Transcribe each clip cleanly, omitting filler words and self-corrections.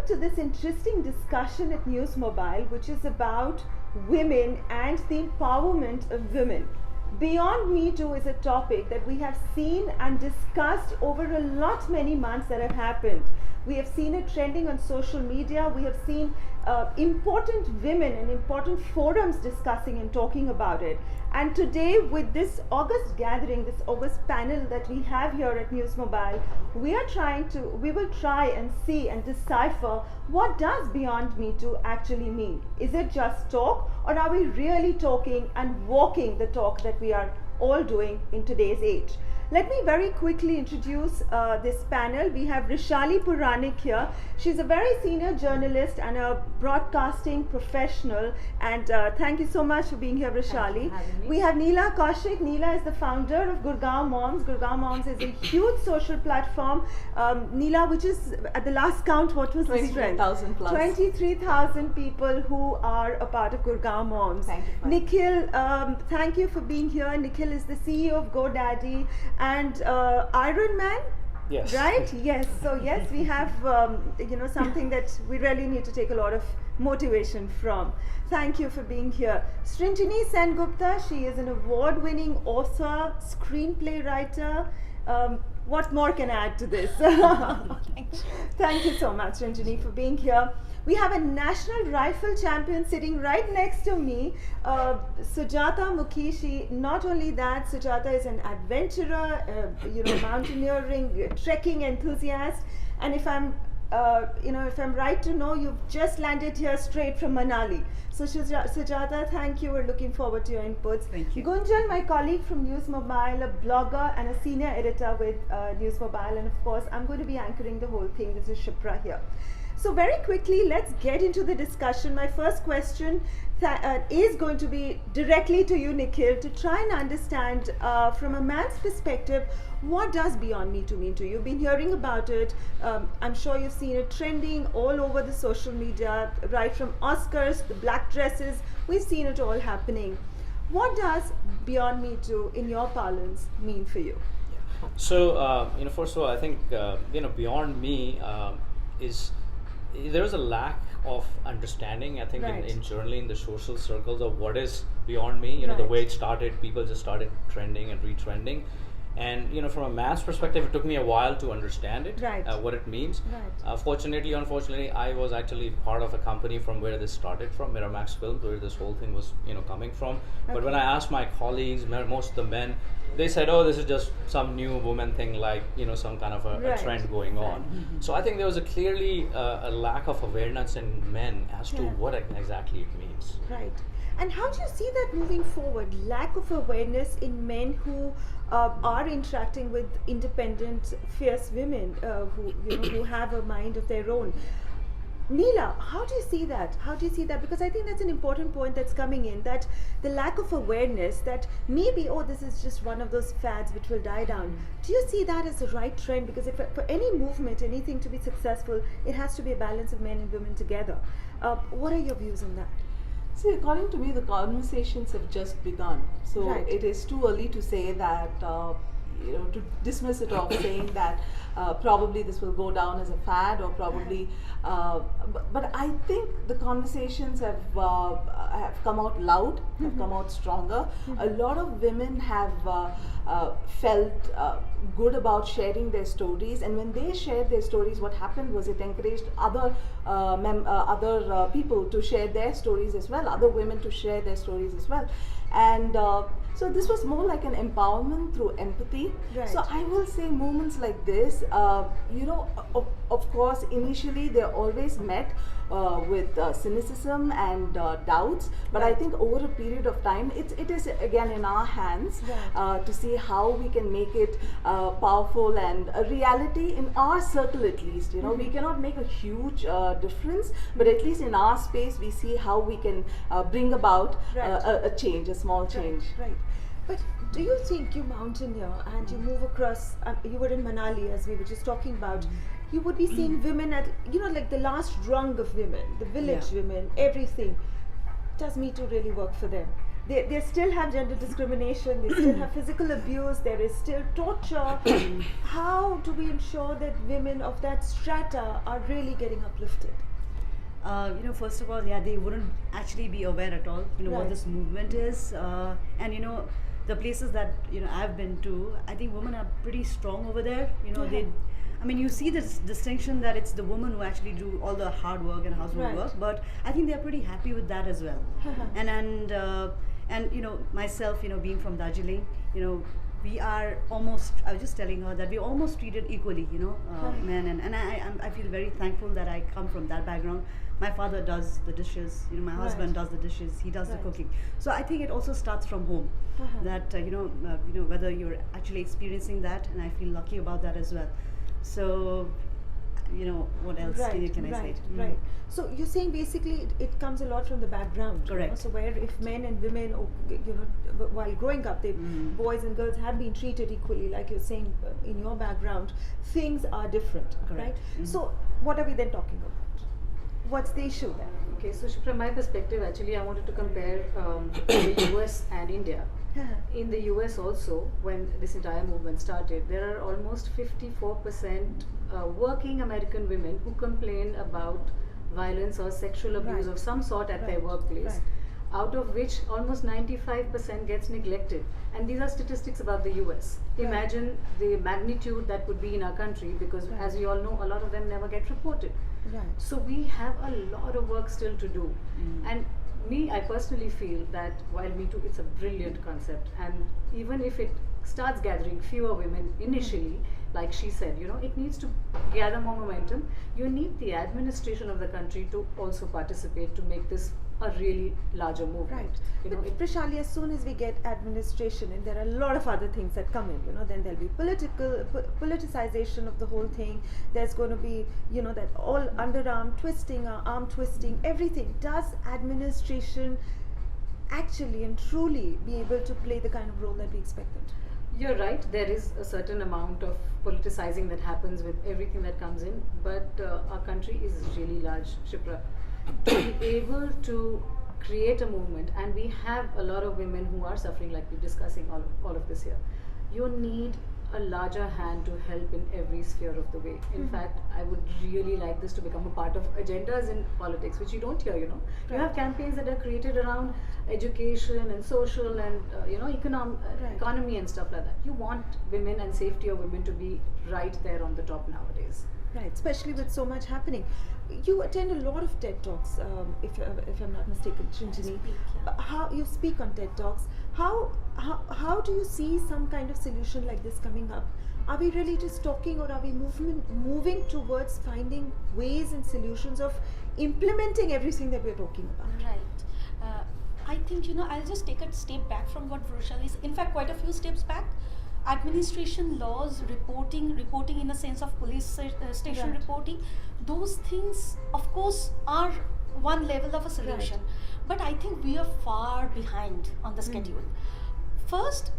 to this interesting discussion at News Mobile, which is about women and the empowerment of women. Beyond Me Too is a topic that we have seen and discussed over a lot many months that have happened. We have seen it trending on social media. We have seen important women and important forums discussing and talking about it. And today, with this August gathering, this August panel that we have here at News Mobile, we will try and see and decipher what does Beyond Me Too actually mean. Is it just talk, or are we really talking and walking the talk that we are all doing in today's age? Let me very quickly introduce this panel. We have Vrishali Puranik here. She's a very senior journalist and a broadcasting professional. And thank you so much for being here, Vrishali. We have Neela, Kaushik. Neela is the founder of GurgaonMoms. GurgaonMoms is a huge social platform. Neela, which is at the last count, what was the strength? 23,000 plus. 23,000 people who are a part of GurgaonMoms. Thank you. Nikhil, thank you for being here. Nikhil is the CEO of GoDaddy and Iron Man. Yes. Right? Yes. So yes, we have something that we really need to take a lot of motivation from. Thank you for being here. Srinjini Sengupta, she is an award-winning author, screenplay writer. What more can I add to this? Thank you so much, Srinjini, for being here. We have a national rifle champion sitting right next to me, Sujata Mukhi. Not only that, Sujata is an adventurer, mountaineering, trekking enthusiast. And if I'm right to know, you've just landed here straight from Manali. So Sujata, thank you. We're looking forward to your inputs. Thank you. Gunjan, my colleague from News Mobile, a blogger and a senior editor with News Mobile. And of course, I'm going to be anchoring the whole thing. This is Shipra here. So very quickly, let's get into the discussion. My first question is going to be directly to you, Nikhil, to try and understand from a man's perspective, what does Beyond Me Too mean to you? You've been hearing about it. I'm sure you've seen it trending all over the social media, right from Oscars, the black dresses. We've seen it all happening. What does Beyond Me Too, in your parlance, mean for you? So, first of all, I think, Beyond Me is, there's a lack of understanding, I think, Right. generally in the social circles of what is Beyond Me. The Right. way it started, people just started trending and retrending. And from a man's perspective, it took me a while to understand it, Right. what it means. Right. Fortunately, unfortunately, I was actually part of a company from where this started from, Miramax Films, where this whole thing was coming from. But when I asked my colleagues, most of the men, they said, oh, this is just some new woman thing, like some kind of a Right. trend going on. So I think there was clearly a lack of awareness in men as to Yeah. what exactly it means. Right. And how do you see that moving forward? Lack of awareness in men who are interacting with independent, fierce women who have a mind of their own. Neela, how do you see that? How do you see that? Because I think that's an important point that's coming in, that the lack of awareness that maybe, this is just one of those fads which will die down. Do you see that as the right trend? Because if for any movement, anything to be successful, it has to be a balance of men and women together. What are your views on that? See, according to me, the conversations have just begun. So Right. it is too early to say that, to dismiss it off, saying that probably this will go down as a fad, or probably. But I think the conversations have come out loud, have come out stronger. A lot of women have felt good about sharing their stories, and when they shared their stories, what happened was it encouraged other people to share their stories as well, other women to share their stories as well. And so this was more like an empowerment through empathy. Right. So I will say moments like this, of course, initially they're always met with cynicism and doubts, but I Right. think over a period of time, it is again in our hands Right. to see how we can make it powerful and a reality in our circle at least. We cannot make a huge difference, but at least in our space, we see how we can bring about Right. a change, a small change. Right. But do you think you mountaineer and you move across, you were in Manali as we were just talking about, you would be seeing women at, like the last rung of women, the village Yeah. women, everything. Does Me Too really work for them? they still have gender discrimination, they still have physical abuse, there is still torture. How do we ensure that women of that strata are really getting uplifted? First of all, yeah, they wouldn't actually be aware at all, what Right. this movement is. And, the places that, I've been to, I think women are pretty strong over there. You see this distinction that it's the women who actually do all the hard work and household Right. work, but I think they're pretty happy with that as well. And myself, being from Darjeeling, we are almost, I was just telling her that we're almost treated equally, men, and I feel very thankful that I come from that background. My father does the dishes, my husband does the dishes, he does the Right. cooking. So I think it also starts from home. That whether you're actually experiencing that, and I feel lucky about that as well. So, what else can I say? Right. So you're saying basically it comes a lot from the background. Correct. So where if men and women, while growing up, boys and girls have been treated equally, like you're saying in your background, things are different. Correct. Right. So what are we then talking about? What's the issue then? Okay, so from my perspective, actually, I wanted to compare the US and India. In the US also, when this entire movement started, there are almost 54% working American women who complain about violence or sexual abuse Right. of some sort at their Right. workplace. Right. Out of which almost 95% gets neglected. And these are statistics about the US. Right. Imagine the magnitude that would be in our country, because Right. as we all know, a lot of them never get reported. Right. So we have a lot of work still to do. And I personally feel that while Me Too, it's a brilliant concept, and even if it starts gathering fewer women initially, like she said, it needs to gather more momentum. You need the administration of the country to also participate to make this a really larger movement. Right. It Vrishali, as soon as we get administration, and there are a lot of other things that come in, then there'll be politicization of the whole thing. There's going to be, that all underarm twisting, arm twisting, everything. Does administration actually and truly be able to play the kind of role that we expect them to? You're right, there is a certain amount of politicizing that happens with everything that comes in, but our country is really large, Shipra. To be able to create a movement, and we have a lot of women who are suffering, like we're discussing all of this here, you need a larger hand to help in every sphere of the way. In fact, I would really like this to become a part of agendas in politics, which you don't hear, You have campaigns that are created around education and social and, economy and stuff like that. You want women and safety of women to be right there on the top nowadays. Right, especially with so much happening. You attend a lot of TED Talks, if I'm not mistaken, Shinjini. How you speak on TED Talks? How do you see some kind of solution like this coming up? Are we really just talking, or are we moving towards finding ways and solutions of implementing everything that we're talking about? Right. I think, I'll just take a step back from what Vrishali is. In fact, quite a few steps back. Administration laws, reporting in a sense of police station Right. reporting, those things, of course, are one level of a solution. Right. But I think we are far behind on the schedule. First,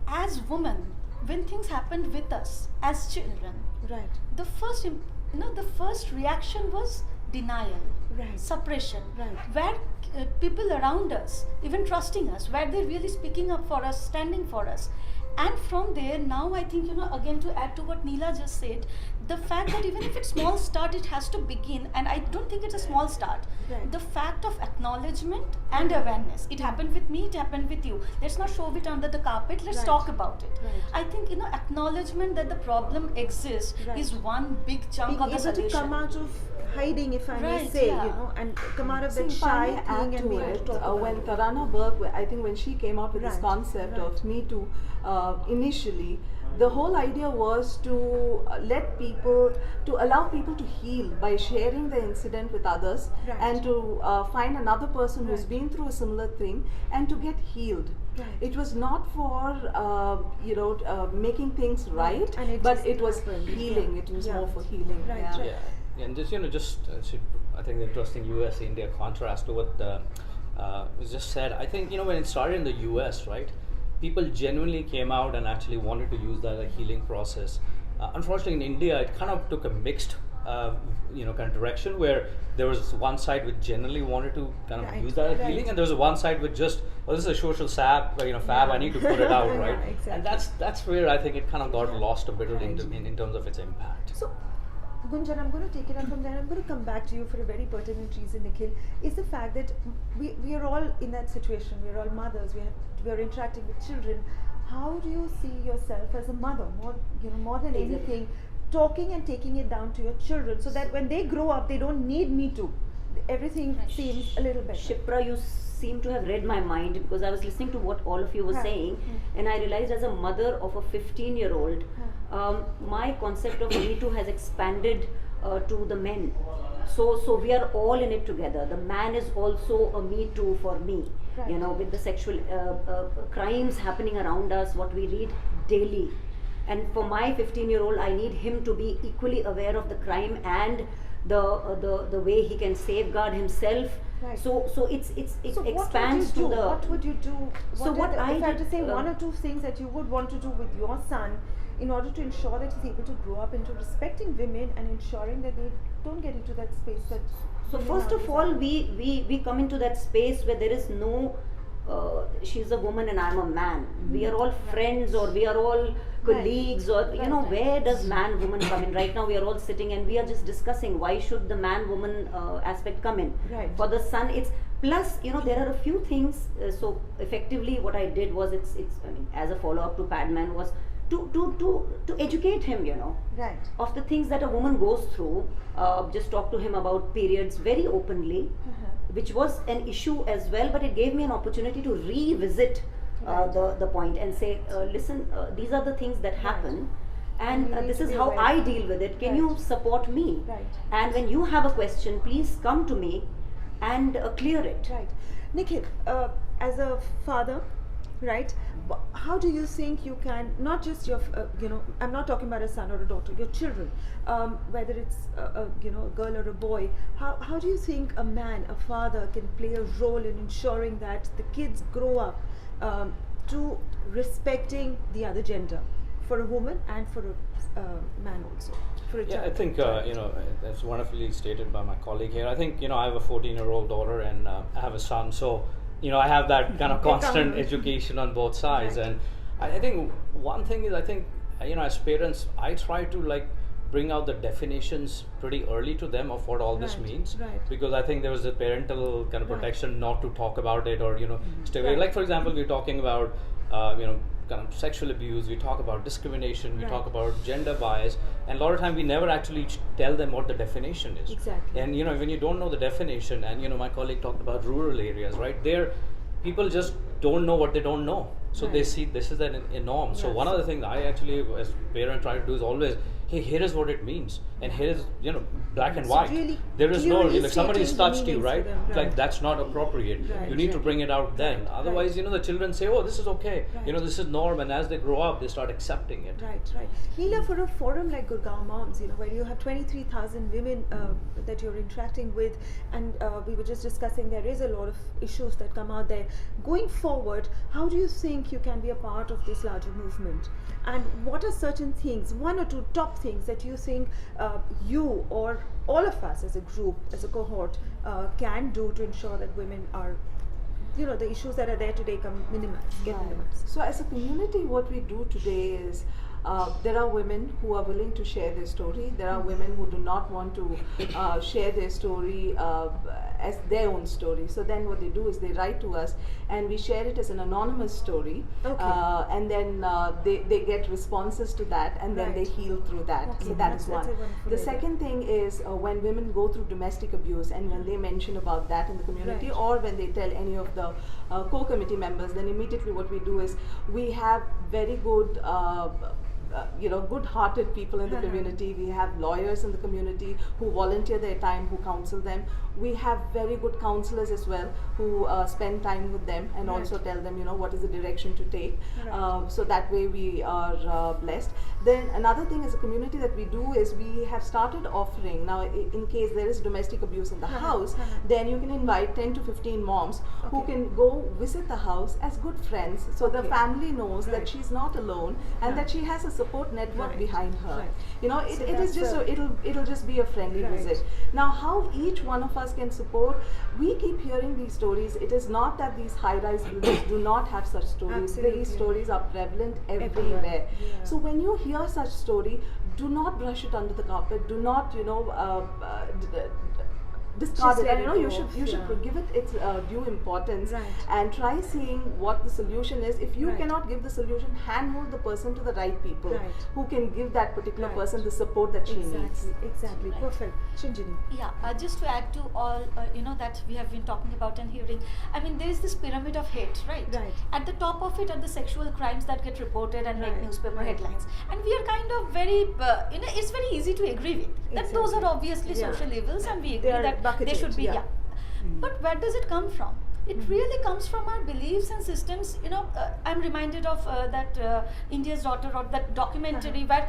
as women, when things happened with us as children, Right. the first reaction was denial, Right. suppression. Right. Where people around us, even trusting us, where they're really speaking up for us, standing for us. And from there, now I think, again to add to what Neela just said, the fact that even if it's small start, it has to begin, and I don't think it's a small start. Right. The fact of acknowledgement and awareness. It happened with me, it happened with you. Let's not shove it under the carpet, let's Right. talk about it. Right. I think, acknowledgement that the problem exists Right. is one big chunk Being of the able to solution. come out of hiding, if I may Right, say, yeah. and come out of See, that if I shy may thing add and to be able to it, talk about when it. Tarana Burke, I think when she came out with this Right, concept right. of Me Too, initially, the whole idea was to allow people to heal by sharing the incident with others, Right. and to find another person who's Right. been through a similar thing and to get healed. Right. It was not for making things right, And it but just it was happened. healing. Yeah. It was Yeah. more for healing. Right, Yeah. right. Yeah, and just I think the interesting US-India contrast to what was just said. I think when it started in the US, right, people genuinely came out and actually wanted to use that as a healing process. Unfortunately, in India, it kind of took a mixed kind of direction where there was one side which generally wanted to kind of Right, use that as right. healing, and there was one side which just, well, this is a social fab, I need to put it out, right? Yeah, exactly. And that's where I think it kind of got lost a bit Right. in terms of its impact. So, Gunjan, I'm going to take it up from there. I'm going to come back to you for a very pertinent reason, Nikhil. Is the fact that we are all in that situation. We are all mothers. We are interacting with children. How do you see yourself as a mother, more than anything, talking and taking it down to your children, so that when they grow up, they don't need me to. Everything seems a little better. Shipra, you seem to have read my mind, because I was listening to what all of you were saying, and I realized as a mother of a 15-year-old, my concept of Me Too has expanded to the men. So we are all in it together. The man is also a Me Too for me. Right. With the sexual crimes happening around us, what we read daily. And for my 15-year-old, I need him to be equally aware of the crime and the way he can safeguard himself. Right. So it So expands to the. What would you do? So what if I had to did, say one or two things that you would want to do with your son in order to ensure that he's able to grow up into respecting women and ensuring that they don't get into that space that. So women first of nowadays all, are. we come into that space where there is no. She's a woman and I'm a man. We are all friends, or we are all colleagues, or where does man woman come in? Right now we are all sitting and we are just discussing why should the man woman aspect come in. Right. For the son, it's plus there are a few things. So effectively, what I did was it's as a follow up to Padman was to educate him. Right. Of the things that a woman goes through. Just talk to him about periods very openly. Which was an issue as well, but it gave me an opportunity to revisit the point and say, listen, these are the things that happen, and you need this to is be how aware. I deal with it. Can you support me? Right. And when you have a question, please come to me and clear it. Right. Nikhil, as a father, right, how do you think you can, not just your, I'm not talking about a son or a daughter, your children, whether it's a girl or a boy, how do you think a man, a father can play a role in ensuring that the kids grow up to respecting the other gender, for a woman and for a man also? For a Yeah, child. I think that's wonderfully stated by my colleague here. I think I have a 14-year-old daughter and I have a son, so I have that kind of constant education on both sides. Right. And I think one thing is, I think as parents, I try to bring out the definitions pretty early to them of what all this Right, means, right. because I think there was a parental kind of Right. protection not to talk about it, or stay away. Right. Like for example, we're talking about kind of sexual abuse, we talk about discrimination, we Right. talk about gender bias, and a lot of time we never actually tell them what the definition is. Exactly. And when you don't know the definition, and my colleague talked about rural areas, right? There, people just don't know what they don't know, so they Right. see this is a norm. So Yes. one of the things I actually, as parent, try to do is always, hey, here is what it means, and here is black and So white. really There is no, clearly if somebody's stating the touched you, meanings right? to them, It's like right. that's not appropriate. Right, You need to right. bring it out then. Right, Otherwise, right. the children say, oh, this is okay. Right. This is norm, and as they grow up, they start accepting it. Right, right. Neela, for a forum like GurgaonMoms, where you have 23,000 women that you're interacting with, and we were just discussing there is a lot of issues that come out there. Going forward, how do you think you can be a part of this larger movement? And what are certain things, one or two top things that you think you or all of us as a group, as a cohort, can do to ensure that women are, the issues that are there today get minimized? So as a community, what we do today is there are women who are willing to share their story. There are women who do not want to share their story as their own story. So then what they do is they write to us and we share it as an anonymous story. Okay. And then they get responses to that, and then they Right. heal through that. Okay, So that that's- is that's one. a wonderful The idea. second thing is when women go through domestic abuse and when they mention about that in the community, Right. or when they tell any of the co-committee members, then immediately what we do is we have very good good-hearted people in the community. We have lawyers in the community who volunteer their time, who counsel them. We have very good counselors as well who spend time with them and also tell them, what is the direction to take. Right. So that way we are blessed. Then another thing as a community that we do is we have started offering, now in case there is domestic abuse in the house, then you can invite 10 to 15 moms who Okay. can go visit the house as good friends. So the Okay. family knows Right. that she's not alone and that she has a support network behind her. Right. You know, So it is that's just it'll just be a friendly Right. visit. Now, how each one of us can support? We keep hearing these stories. It is not that these high-rise buildings do not have such stories. Absolutely. These stories are prevalent Everywhere. everywhere. Yeah. So when you hear such story, do not brush it under the carpet. Do not, discard Just it. let And it you go should off, yeah. give it its due importance, Right. and try seeing what the solution is. If you Right. cannot give the solution, handhold the person to the right people Right. who can give that particular Right. person the support that she needs. Exactly. Right. Perfect. Shinjini. Yeah, just to add to all, that we have been talking about and hearing. I mean, there is this pyramid of hate, right? Right. At the top of it are the sexual crimes that get reported and make Right, newspaper right. headlines. And we are kind of very, it's very easy to agree with. That those are Exactly. obviously Yeah. social evils, and we They agree are that they bucketed, should be, yeah. But where does it come from? It really comes from our beliefs and systems. I'm reminded of that India's Daughter, or that documentary where,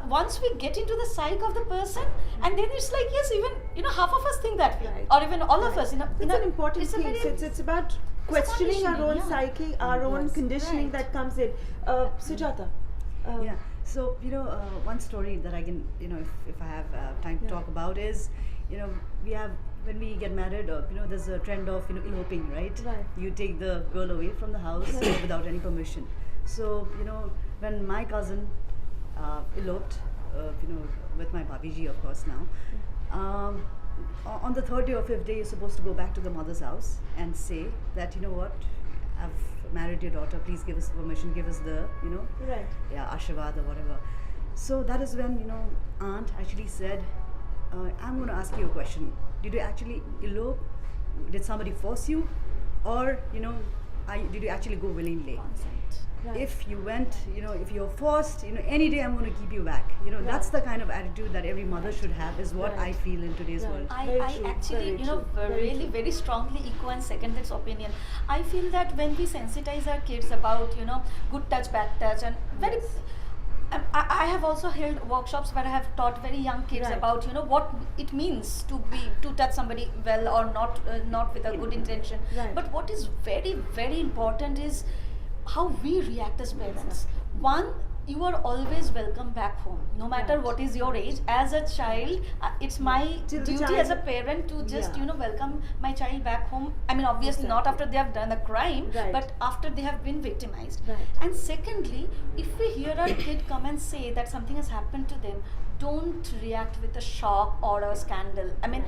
once we get into the psyche of the person, and then it's like, yes, even, half of us think that way, Right. or even all of us, It's an important it's a thing. very- So it's about questioning our own conditioning, yeah. psyche, our own Yes. conditioning Right. that comes in. Sujata. Yeah. So one story that I can, if I have time to Yeah. talk about is, we have, when we get married, there's a trend of eloping, right? Right. You take the girl away from the house without any permission. So when my cousin eloped, with my Bhabiji, of course now. On the third day or fifth day, you're supposed to go back to the mother's house and say that, what, I've married your daughter, please give us permission, give us the, Right. Ashirvad or whatever. So that is when, aunt actually said, I'm going to ask you a question. Did you actually elope? Did somebody force you? Or, did you actually go willingly? Consent. Right. If you went, if you're forced, any day I'm going to keep you back. That's the kind of attitude that every mother should have, is what Right. I feel in today's Right. world. Very I true, actually, very true, very really true. very strongly echo and second this opinion. I feel that when we sensitize our kids about, good touch, bad touch, and very. Yes. I have also held workshops where I have taught very young kids Right. about what it means to touch somebody well or not with a good intention. Right. But what is very very important is how we react as parents. One, you are always welcome back home, no matter Right. what is your age. As a child, it's my Till the duty child- as a parent to just Yeah. welcome my child back home. I mean, obviously not Exactly. after they have done a crime, Right. but after they have been victimized. Right. And secondly, if we hear our kid come and say that something has happened to them, don't react with a shock or a scandal. I mean,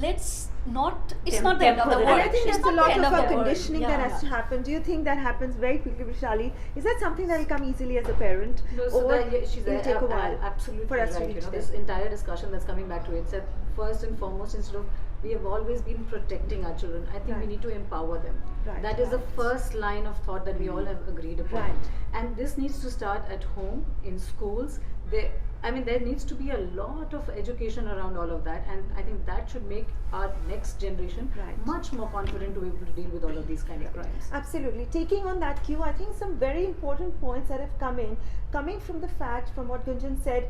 let's not. It's not the end of the Temper world. the And I think It's that's a not the lot end of the our world. conditioning Yeah. that has to happen. Do you think that happens very quickly, Vrishali? Is that something that will come easily as a parent? No, so or she's it'll take a while absolutely for us to right. reach This there? entire discussion that's coming back to it said, first and foremost, instead of we have always been protecting our children, I think we Right. need to empower them. Right. That is the Right. first line of thought that we all have agreed upon. Right. And this needs to start at home, in schools. There needs to be a lot of education around all of that, and I think that should make our next generation Right. much more confident to be able to deal with all of these kind of crimes. Absolutely. Taking on that cue, I think some very important points that have coming from the fact, from what Gunjan said,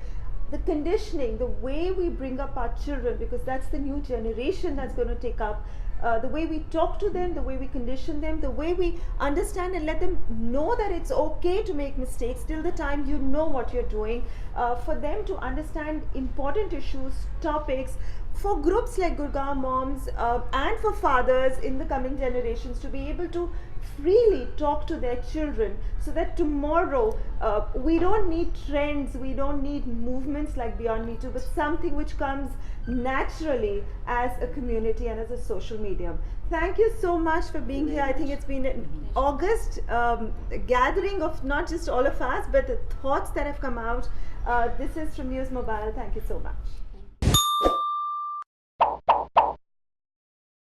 the conditioning, the way we bring up our children, because that's the new generation that's going to take up. The way we talk to them, the way we condition them, the way we understand and let them know that it's okay to make mistakes till the time you know what you're doing, for them to understand important issues, topics, for groups like GurgaonMoms and for fathers in the coming generations to be able to freely talk to their children, so that tomorrow we don't need trends, we don't need movements like Beyond Me Too, but something which comes naturally as a community and as a social medium. Thank you so much for being here. I think it's been an August gathering of not just all of us, but the thoughts that have come out. This is from News Mobile. Thank you so much.